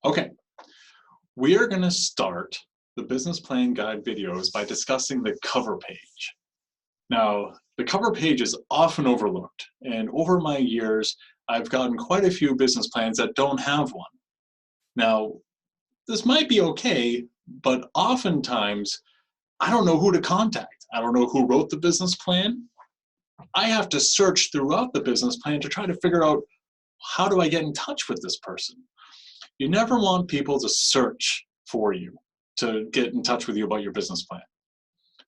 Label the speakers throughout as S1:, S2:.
S1: Okay, we are going to start the business plan guide videos by discussing the cover page. Now, the cover page is often overlooked, and over my years, I've gotten quite a few business plans that don't have one. Now, this might be okay, but oftentimes, I don't know who to contact. I don't know who wrote the business plan. I have to search throughout the business plan to try to figure out how do I get in touch with this person. You never want people to search for you to get in touch with you about your business plan.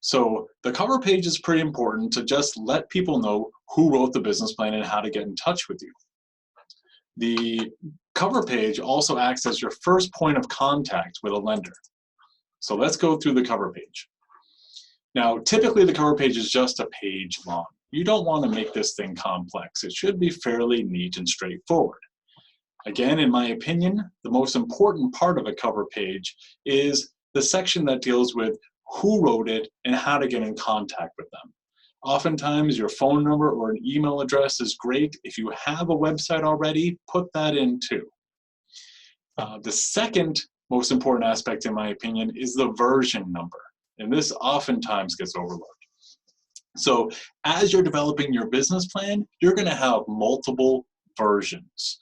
S1: So the cover page is pretty important to just let people know who wrote the business plan and how to get in touch with you. The cover page also acts as your first point of contact with a lender. So let's go through the cover page. Now, typically the cover page is just a page long. You don't want to make this thing complex. It should be fairly neat and straightforward. Again, in my opinion, the most important part of a cover page is the section that deals with who wrote it and how to get in contact with them. Oftentimes, your phone number or an email address is great. If you have a website already, put that in too. The second most important aspect, in my opinion, is the version number. And this oftentimes gets overlooked. So as you're developing your business plan, you're going to have multiple versions.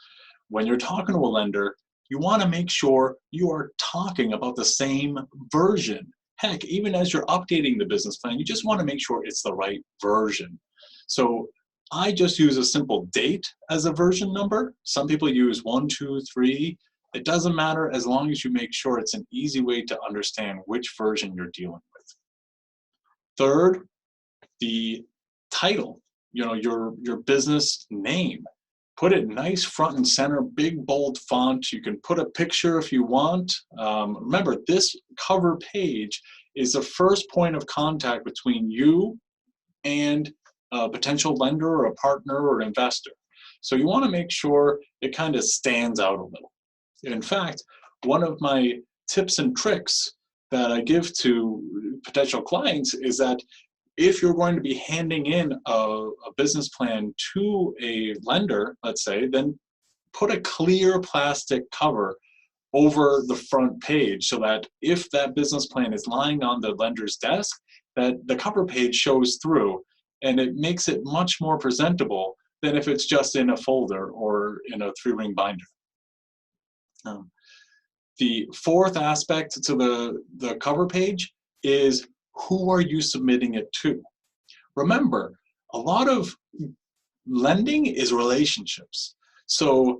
S1: When you're talking to a lender, you want to make sure you are talking about the same version. Heck, even as you're updating the business plan, you just want to make sure it's the right version. So I just use a simple date as a version number. Some people use 1, 2, 3. It doesn't matter as long as you make sure it's an easy way to understand which version you're dealing with. Third, the title, your business name. Put it nice front and center, big bold font. You can put a picture if you want. Remember, this cover page is the first point of contact between you and a potential lender or a partner or investor. So you want to make sure it kind of stands out a little. In fact, one of my tips and tricks that I give to potential clients is that if you're going to be handing in a business plan to a lender, let's say, then put a clear plastic cover over the front page so that if that business plan is lying on the lender's desk, that the cover page shows through and it makes it much more presentable than if it's just in a folder or in a 3-ring binder. The fourth aspect to the cover page is who are you submitting it to? Remember, a lot of lending is relationships. So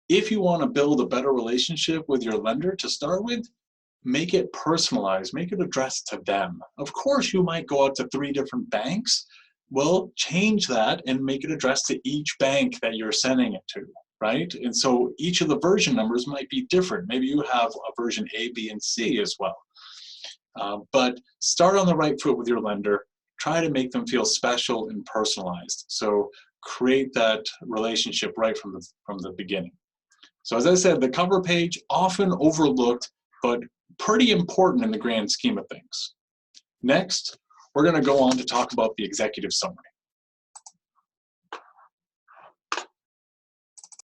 S1: if you want to build a better relationship with your lender to start with, make it personalized, make it addressed to them. Of course, you might go out to 3 different banks. Well, change that and make it addressed to each bank that you're sending it to, right? And so each of the version numbers might be different. Maybe you have a version A, B, and C as well. But start on the right foot with your lender. Try to make them feel special and personalized. So create that relationship right from the beginning. So as I said, the cover page, often overlooked, but pretty important in the grand scheme of things. Next, we're going to go on to talk about the executive summary.